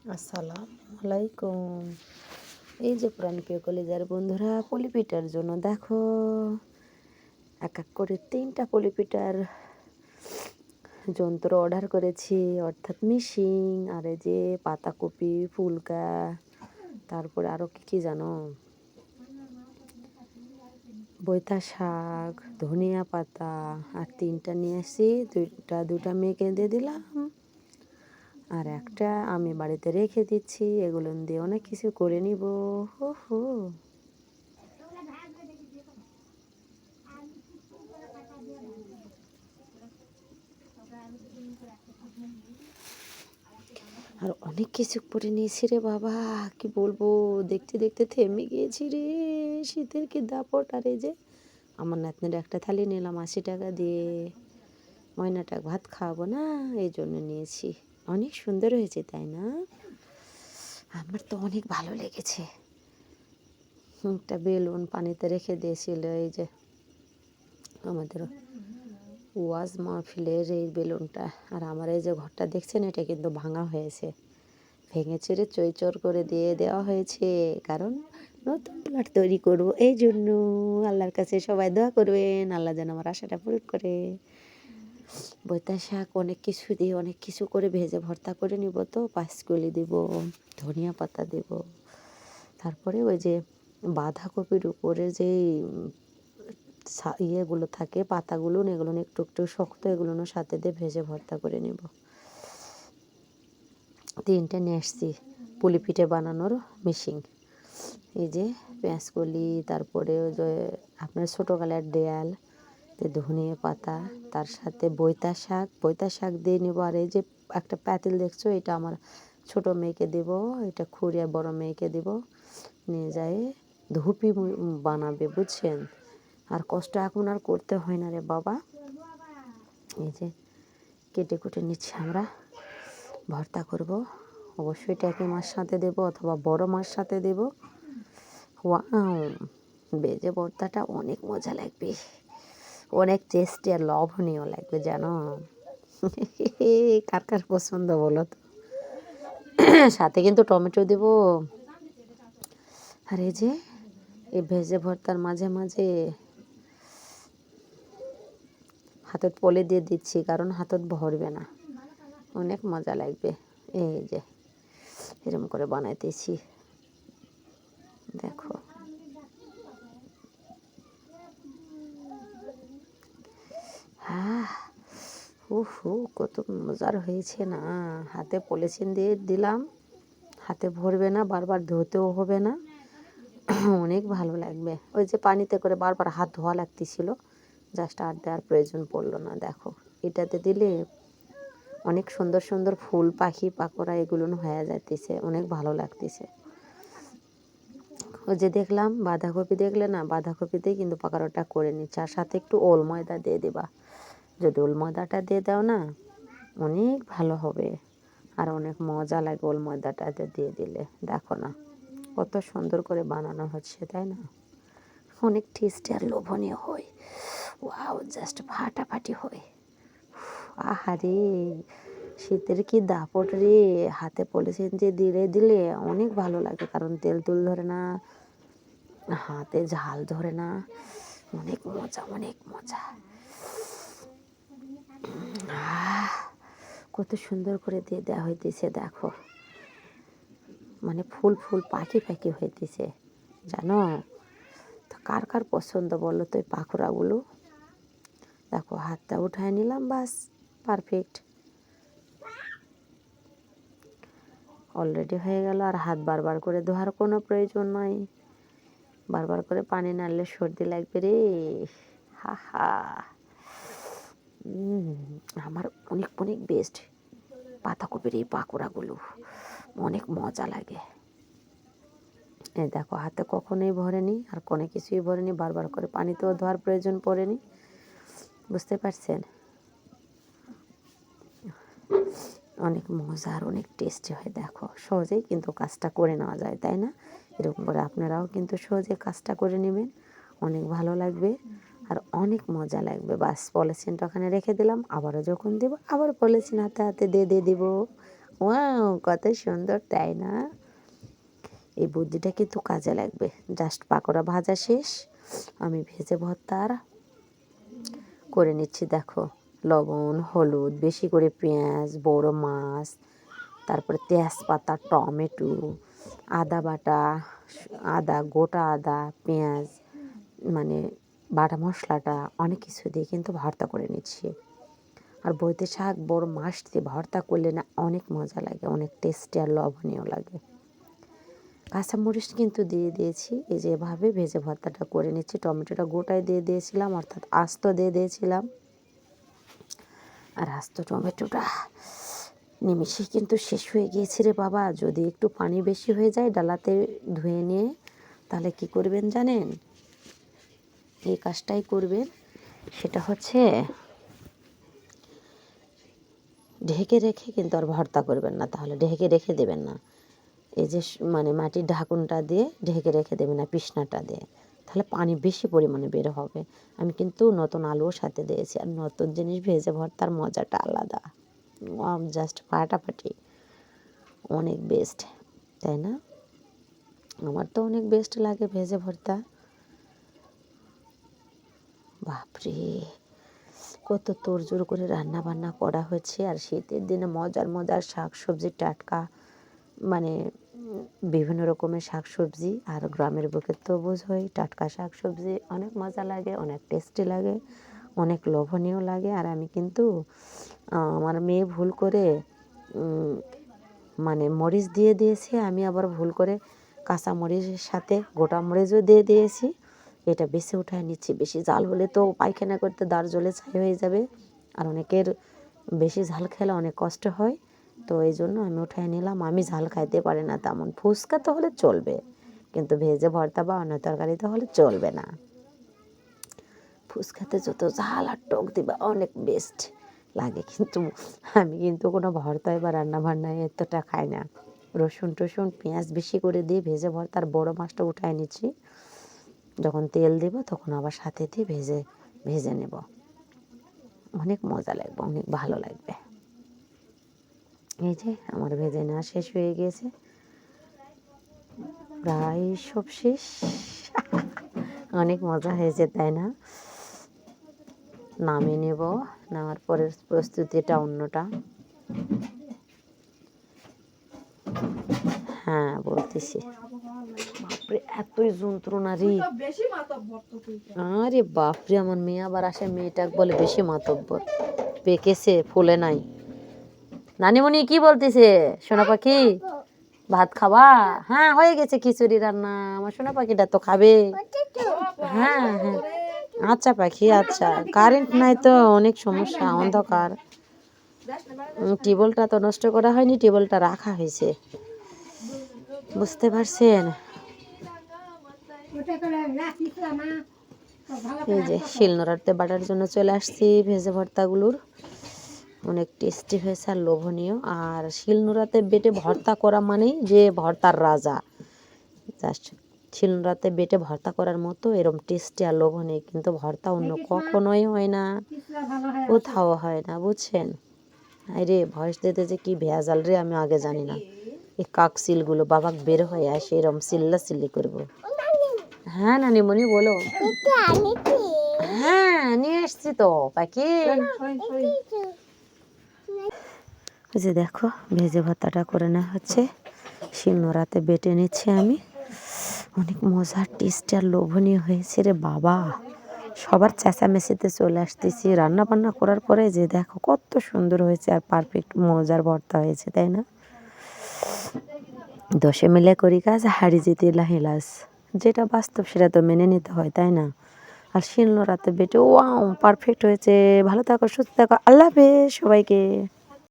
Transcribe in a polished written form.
আসসালামু আলাইকুম। এই যে প্রাণপ্রিয় কলিজার বন্ধুরা, পলিপিটার জন্য দেখো এক এক করে 3টা পলিপিটার যন্ত্র অর্ডার করেছি, অর্থাৎ মেশিন। আর এই যে পাতাকপি, ফুলকা, তারপরে আরও কী জানো, বৈতা শাক, ধনিয়া পাতা, আর 3টা নিয়ে আসি। দুটা মেয়েকে দিয়ে দিলাম, আর একটা আমি বাড়িতে রেখে দিচ্ছি। এগুলো দিয়ে অনেক কিছু করে নিব। হো হো। আর অনেক কিছু করে নিয়েছি রে বাবা, কি বলবো, দেখতে দেখতে থেমে গিয়েছি রে। শীতের কি দাপট। আর এই যে আমার নাতনির একটা থালি নিলাম 80 টাকা দিয়ে। ময়নাটা ভাত খাওয়াবো না, এই জন্য নিয়েছি। অনেক সুন্দর হয়েছে তাই না? আমার তো অনেক ভালো লেগেছে। একটা বেলুন পানিতে রেখে দিয়েছিল, এই যে আমাদের ওয়াজ মাহফিলের এই বেলুনটা। আর আমার এই যে ঘরটা দেখছেন, এটা কিন্তু ভাঙা হয়েছে, ভেঙে চুরে চইচর করে দিয়ে দেওয়া হয়েছে, কারণ নতুন প্লট তৈরি করব। এই জন্য আল্লাহর কাছে সবাই দোয়া করবেন, আল্লাহ যেন আমার আশাটা পূরণ করে। বৈতা শাক অনেক কিছু দিয়ে অনেক কিছু করে ভেজে ভর্তা করে নিব, তো পাঁচকলি দিব, ধনিয়া পাতা দেব, তারপরে ওই যে বাঁধাকপির উপরে যে ইয়েগুলো থাকে, পাতাগুলো, এগুলো একটু একটু শক্ত, এগুলো সাথে দিয়ে ভেজে ভর্তা করে নেব। 3টে নিয়ে আসছি পুলি পিঠে বানানোর মেশিন। এই যে পেঁয়াজকলি, তারপরে ওই যে আপনার ছোটো কালার দেয়াল, ধনিয়া পাতা, তার সাথে বৈতা শাক দিয়ে নেব। আর এই যে একটা পাতিল দেখছো, এটা আমার ছোট মেয়েকে দেব, এটা খুঁড়িয়ে বড় মেয়েকে দেব, নিয়ে যায় ধুপি বানাবে, বুঝছেন। আর কষ্ট এখন আর করতে হয় না রে বাবা। এই যে কেটে কুটে নিচ্ছি, আমরা ভর্তা করব। অবশ্যই ট্যাকি মাছ সাথে দেব অথবা বড় মাছ সাথে দেব। ওয়াও, বেজে ভর্তাটা অনেক মজা লাগবে, অনেক টেস্টি আর লবণীয় লাগবে জানো। কার কার পছন্দ বলো তো। সাথে কিন্তু টমেটো দেব। আর এই যে এই ভেজে ভর্তার মাঝে মাঝে হাতত পলে দিয়ে দিচ্ছি, কারণ হাতত ভরবে না, অনেক মজা লাগবে। এই যে এরকম করে বানাইতেছি, দেখো। হ্যাঁ, কত মজার হয়েছে না। হাতে পলিথিন দিয়ে দিলাম, হাতে ভরবে না, বারবার ধুতেও হবে না, অনেক ভালো লাগবে। ওই যে পানিতে করে বারবার হাত ধোয়া লাগতেছিল, জাস্ট আর দেওয়ার প্রয়োজন পড়লো না। দেখো, এটাতে দিলে অনেক সুন্দর সুন্দর ফুল, পাখি, পাকোড়া এগুলো হয়ে যাইতেছে, অনেক ভালো লাগতেছে। ওই যে দেখলাম বাঁধাকপি, দেখলে না, বাঁধাকপিতেই কিন্তু পাকোড়াটা করে নিচ্ছে। আর সাথে একটু ওল ময়দা দিয়ে দেবা। যদি ওল ময়দাটা দিয়ে দাও না, অনেক ভালো হবে, আর অনেক মজা লাগে ওল ময়দাটাতে দিয়ে দিলে। দেখো না কত সুন্দর করে বানানো হচ্ছে, তাই না? অনেক টেস্টি আর লোভনীয় হয়। ওয়াও, জাস্ট ফাটাফাটি হয়। আহারে, শীতের কি দাপট রে। হাতে পলিথিন দিয়ে দিলে দিলে অনেক ভালো লাগে, কারণ তেল তুল ধরে না, হাতে ঝাল ধরে না, অনেক মজা, অনেক মজা। কত সুন্দর করে দিয়ে দেওয়া হইতেছে, দেখো, মানে ফুল ফুল, পাখি পাখি হইতেছে জানো। তো কার কার পছন্দ বলো তো এই পাখোড়াগুলো। দেখো, হাতটা উঠায় নিলাম, বাস, পারফেক্ট, অলরেডি হয়ে গেল। আর হাত বারবার করে ধোয়ার কোনো প্রয়োজন নয়, বারবার করে পানি নাড়লে সর্দি লাগবে রে। হা হা। আমার অনেক অনেক বেস্ট পাতাকপির এই পাকোড়াগুলো, অনেক মজা লাগে। এই দেখো, হাতে কখনোই ভরেনি আর কোনো কিছুই ভরেনি, বারবার করে পানিতেও ধোয়ার প্রয়োজন পড়েনি, বুঝতে পারছেন। অনেক মজার, অনেক টেস্টি হয়। দেখো, সহজেই কিন্তু কাজটা করে নেওয়া যায়, তাই না? এরকম করে আপনারাও কিন্তু সহজে কাজটা করে নেবেন, অনেক ভালো লাগবে আর অনেক মজা লাগবে। বাস, পলিথিনটা ওখানে রেখে দিলাম, আবারও যখন দেবো আবার পলিথিন হাতে হাতে দিয়ে দিব, ওয়াও, কত সুন্দর তাই না? এই বুদ্ধিটা কিন্তু কাজে লাগবে। জাস্ট পাকোড়া ভাজা শেষ, আমি ভেজে ভর্তার করে নিচ্ছি। দেখো, লবণ, হলুদ, বেশি করে পেঁয়াজ, বড় মাছ, তারপরে তেজপাতা, টমেটো, আদা বাটা, আদা, গোটা আদা, পেঁয়াজ, মানে বাটা মশলাটা অনেক কিছু দিয়ে কিন্তু ভর্তা করে নিচ্ছি। আর বইতে শাক, বড় মাছ দিয়ে ভর্তা করলে না অনেক মজা লাগে, অনেক টেস্টি আর লবণীয় লাগে। কাঁচামরিচ কিন্তু দিয়ে দিয়েছি। এই যে এভাবে ভেজে ভর্তাটা করে নিচ্ছি। টমেটোটা গোটায় দিয়ে দিয়েছিলাম, অর্থাৎ আস্ত দিয়ে দিয়েছিলাম। আর আস্ত টমেটোটা নিমিষেই কিন্তু শেষ হয়ে গিয়েছে রে বাবা। যদি একটু পানি বেশি হয়ে যায় ডালাতে ধুয়ে নিয়ে, তাহলে কি করবেন জানেন? এই কাজটাই করবেন। সেটা হচ্ছে ঢেকে রেখে কিন্তু আর ভর্তা করবেন না, তাহলে ঢেকে রেখে দেবেন না। এই যে মানে মাটির ঢাকুনটা দিয়ে ঢেকে রেখে দেবেন না, পিছনাটা দিয়ে, তাহলে পানি বেশি পরিমাণে বের হবে। আমি কিন্তু নতুন আলুও সাথে দিয়েছি। আর নতুন জিনিস ভেজে ভর্তার মজাটা আলাদা, জাস্ট ফাটাফাটি, অনেক বেস্ট, তাই না? আমার তো অনেক বেস্ট লাগে ভেজে ভর্তা। বাপরে, কত তোড়জোড় করে রান্না বান্না করা হয়েছে। আর শীতের দিনে মজার মজার শাক সবজি টাটকা, মানে বিভিন্ন রকমের শাক সবজি। আর গ্রামের বুকে তো বোঝোই, টাটকা শাক সবজি অনেক মজা লাগে, অনেক টেস্টি লাগে, অনেক লোভনীয় লাগে। আর আমি কিন্তু আমার মেয়ে ভুল করে মানে মরিচ দিয়ে দিয়েছে, আমি আবার ভুল করে কাঁচা মরিচের সাথে গোটা মরিচও দিয়ে দিয়েছি। এটা বেশি উঠায় নিচ্ছি। বেশি ঝাল হলে তো পায়খানা করতে দাঁড় জ্বলে ছাই হয়ে যাবে। আর অনেকের বেশি ঝাল খেলে অনেক কষ্ট হয়, তো এই জন্য আমি উঠায় নিলাম। আমি ঝাল খাইতে পারি না তেমন। ফুচকা তো হলে চলবে, কিন্তু ভেজে ভর্তা বা অন্য তরকারিতে হলে চলবে না। ফুচকাতে যত ঝাল আর টক দিবা অনেক বেস্ট লাগে। কিন্তু আমি কিন্তু কোনো ভর্তায় বা রান্না বান্নায় এতটা খাই না। রসুন টসুন পেঁয়াজ বেশি করে দিয়ে ভেজে ভর্তার বড় মাছটা উঠায় নিচ্ছি। যখন তেল দেব তখন আবার সাথে দিয়ে ভেজে নেব। অনেক মজা লাগবে, অনেক ভালো লাগবে। এই যে আমার ভেজে নেওয়া শেষ হয়ে গিয়েছে, প্রায় সব শেষ। অনেক মজা হয়েছে তাই না? নামিয়ে নেব। নেওয়ার পরের প্রস্তুতিটা অন্যটা। হ্যাঁ বলতেছি, বাপরে এতই যন্ত্রণা রে। আরে বাপরে, আমার মেয়ে আবার আসে, মেয়েটা বলে বেশি মাতব্বর, পেকেছে ফুলে নাই। নানিমণি কি বলতেছে? সোনা পাখি ভাত খাবা? হ্যাঁ হয়ে গেছে খিচুড়ি রান্না, আমার সোনা পাখিটা তো খাবে। হ্যাঁ হ্যাঁ, আচ্ছা পাখি আচ্ছা। কারেন্ট নাই তো অনেক সমস্যা, অন্ধকার। টিউবওয়েলটা তো নষ্ট করা হয়নি, টিউবওয়েলটা রাখা হয়েছে, বুঝতে পারছেন? এই যে শিলনোড়াতে বাটার জন্য চলে আসছি ভেজে ভর্তাগুলোর। অনেক টেস্টি হয়েছে আর লোভনীয়। আর শিলনোড়াতে বেটে ভর্তা করা মানেই যে ভর্তার রাজা। জাস্ট শিলনোড়াতে বেটে ভর্তা করার মতো এরকম টেস্টি আর লোভনীয় কিন্তু ভর্তা অন্য কখনোই হয় না, কোথাও হয় না, বুঝছেন? আরে ভয়েস দিতে যে কি ভেজাল রে, আমি আগে জানি না। এই কাক সিলগুলো বাবাক বের হয়ে আসে, এরকম চিল্লা চিল্লি করবো। হ্যাঁ নানিমণি বলো। হ্যাঁ নিয়ে এসছি তো পাখি। ওই যে দেখো ভেজে ভর্তাটা করে নেওয়া হচ্ছে, শিলনোড়াতে বেটে নিচ্ছি আমি। অনেক মজার টেস্টি আর লোভনীয় হয়েছে রে বাবা। সবার চেঁচামেচিতে চলে আসতেছি রান্না বান্না করার পরে, যে দেখো কত সুন্দর হয়েছে আর পারফেক্ট মজার ভর্তা হয়েছে, তাই না? দোষে মিলে করি কাজ, হাড়ি জিতে লাহিলাস, যেটা বাস্তব সেটা তো মেনে নিতে হয়, তাই না? আর শিলনোড়াতে বেটে ওয়াও পারফেক্ট হয়েছে। ভালো থাকো, সুস্থ থাকো, আল্লাহ হাফেজ সবাইকে।